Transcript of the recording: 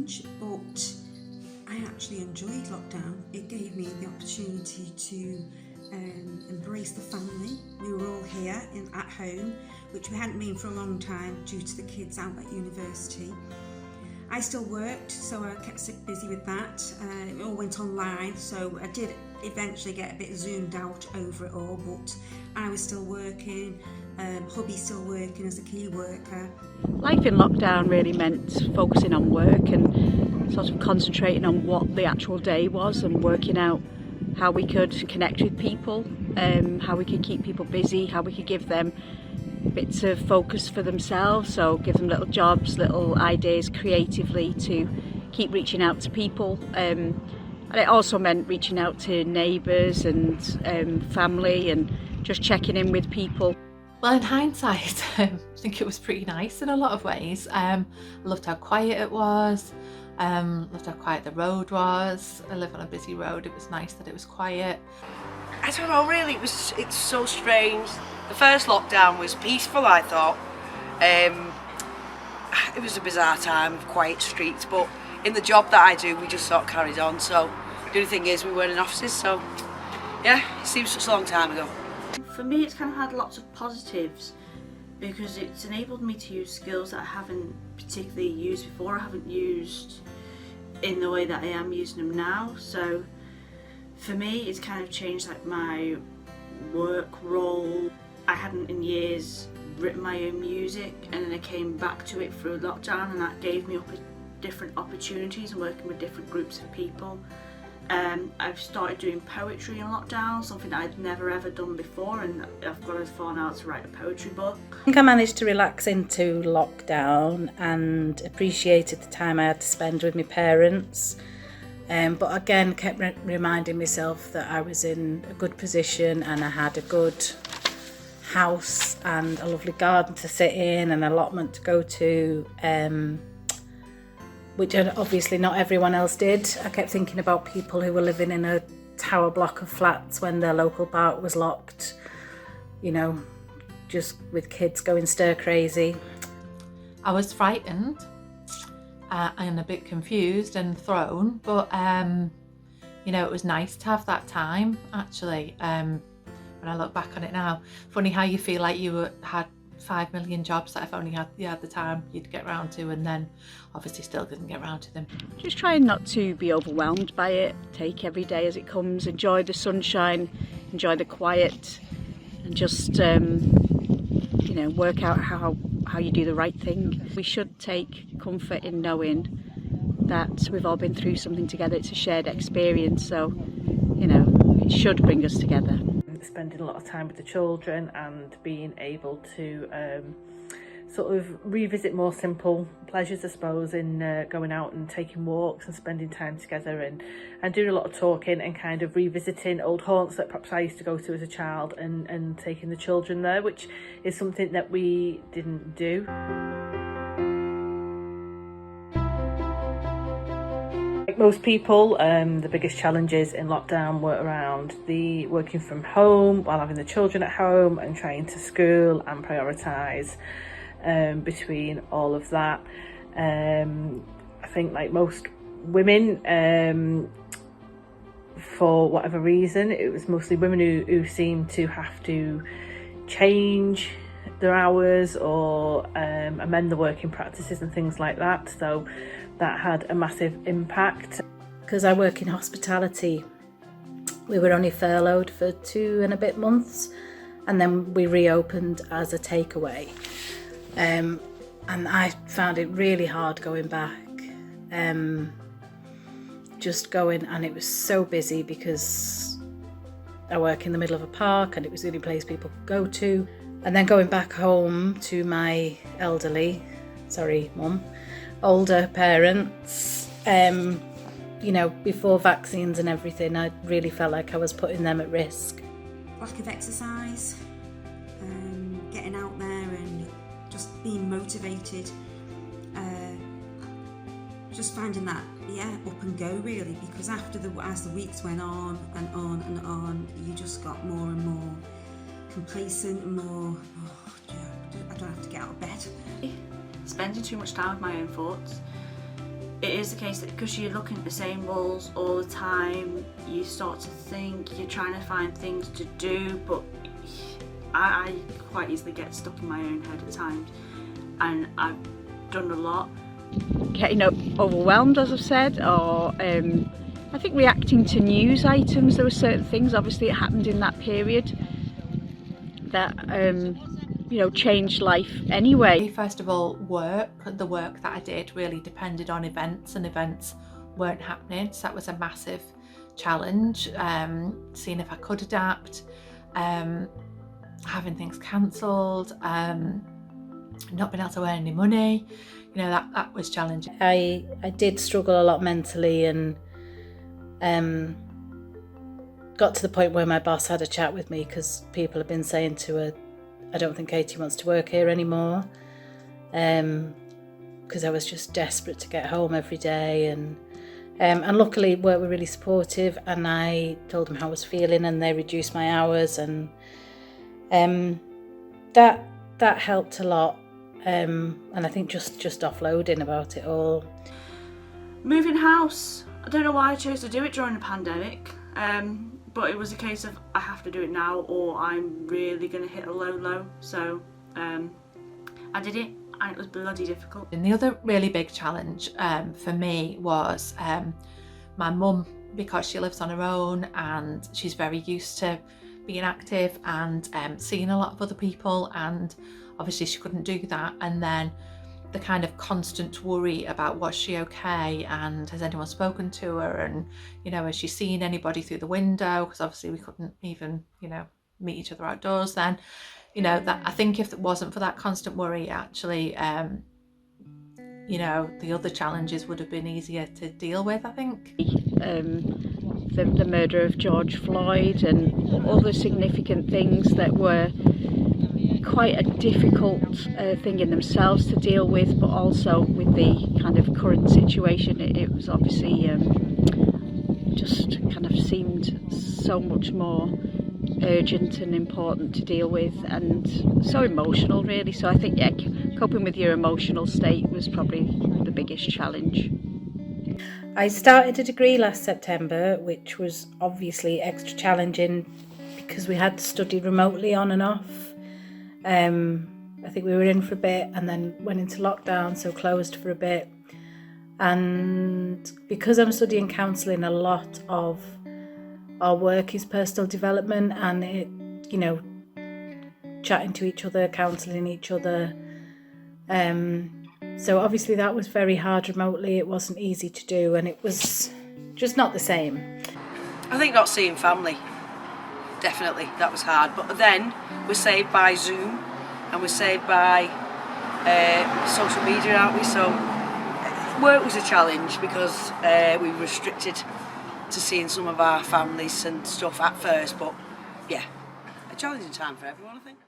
challenge, but I actually enjoyed lockdown. It gave me the opportunity to embrace the family. We were all here at home, which we hadn't been for a long time due to the kids out at university. I still worked, so I kept busy with that. It all went online, so I did eventually get a bit zoomed out over it all, but I was still working, hubby's still working as a key worker. Life in lockdown really meant focusing on work and sort of concentrating on what the actual day was and working out how we could connect with people, how we could keep people busy, how we could give them bits of focus for themselves, so give them little jobs, little ideas creatively to keep reaching out to people. And it also meant reaching out to neighbours and family and just checking in with people. Well, in hindsight, I think it was pretty nice in a lot of ways. I loved how quiet it was, loved how quiet the road was. I live on a busy road, it was nice that it was quiet. I don't know, really, it's so strange. The first lockdown was peaceful, I thought. It was a bizarre time of quiet streets, but in the job that I do, we just sort of carried on. So the only thing is we weren't in offices, so yeah, it seems such a long time ago. For me, it's kind of had lots of positives because it's enabled me to use skills that I haven't particularly used before. I haven't used in the way that I am using them now. So for me, it's kind of changed like my work role. I hadn't in years written my own music, and then I came back to it through lockdown, and that gave me different opportunities and working with different groups of people. I've started doing poetry in lockdown, something that I'd never ever done before, and I've got as far now to write a poetry book. I think I managed to relax into lockdown and appreciated the time I had to spend with my parents. But again, kept reminding myself that I was in a good position and I had a good house and a lovely garden to sit in, an allotment to go to, which obviously not everyone else did. I kept thinking about people who were living in a tower block of flats when their local park was locked, you know, just with kids going stir crazy. I was frightened and a bit confused and thrown, but you know, it was nice to have that time actually. When I look back on it now, funny how you feel like you had 5 million jobs that if only you had the time you'd get round to, and then obviously still didn't get round to them. Just trying not to be overwhelmed by it, take every day as it comes, enjoy the sunshine, enjoy the quiet, and just you know, work out how you do the right thing. We should take comfort in knowing that we've all been through something together. It's a shared experience, so you know, it should bring us together. Spending a lot of time with the children and being able to sort of revisit more simple pleasures, I suppose, in going out and taking walks and spending time together and doing a lot of talking and kind of revisiting old haunts that perhaps I used to go to as a child and taking the children there, which is something that we didn't do. Like most people, the biggest challenges in lockdown were around the working from home while having the children at home and trying to school and prioritise between all of that. I think like most women, for whatever reason, it was mostly women who seemed to have to change their hours or amend the working practices and things like that, so that had a massive impact. Because I work in hospitality, we were only furloughed for 2 and a bit months, and then we reopened as a takeaway, and I found it really hard going back, just going, and it was so busy because I work in the middle of a park and it was the only place people could go to. And then going back home to my older parents, you know, before vaccines and everything, I really felt like I was putting them at risk. Lack of exercise, getting out there and just being motivated, just finding that, up and go really, because as the weeks went on and on and on, you just got more and more complacent and more, I don't have to get out of bed. Spending too much time with my own thoughts, it is the case that because you're looking at the same walls all the time, you start to think, you're trying to find things to do, but I quite easily get stuck in my own head at times, and I've done a lot. Getting overwhelmed, as I've said, or I think reacting to news items. There were certain things, obviously it happened in that period, that changed life anyway. First of all, the work that I did really depended on events, and events weren't happening, so that was a massive challenge. Seeing if I could adapt, having things cancelled, not being able to earn any money, that was challenging. I did struggle a lot mentally, and got to the point where my boss had a chat with me because people have been saying to her, I don't think Katie wants to work here anymore, because I was just desperate to get home every day, and luckily work were really supportive, and I told them how I was feeling and they reduced my hours, and that helped a lot, and I think just offloading about it all. Moving house, I don't know why I chose to do it during the pandemic, but it was a case of I have to do it now or I'm really going to hit a low. So I did it, and it was bloody difficult. And the other really big challenge for me was my mum, because she lives on her own and she's very used to being active and seeing a lot of other people, and obviously she couldn't do that. And then the kind of constant worry about was she okay, and has anyone spoken to her, and has she seen anybody through the window, because obviously we couldn't even meet each other outdoors then. That I think if it wasn't for that constant worry, actually the other challenges would have been easier to deal with, I think. The murder of George Floyd and other significant things that were quite a difficult thing in themselves to deal with, but also with the kind of current situation, it was obviously just kind of seemed so much more urgent and important to deal with, and so emotional really. So I think coping with your emotional state was probably the biggest challenge. I started a degree last September, which was obviously extra challenging because we had to study remotely on and off. I think we were in for a bit and then went into lockdown, so closed for a bit. And because I'm studying counselling, a lot of our work is personal development, and it, chatting to each other, counselling each other. So obviously that was very hard remotely. It wasn't easy to do, and it was just not the same. I think not seeing family, definitely, that was hard. But then we're saved by Zoom, and we're saved by social media, aren't we? So work was a challenge because we were restricted to seeing some of our families and stuff at first, but yeah, a challenging time for everyone, I think.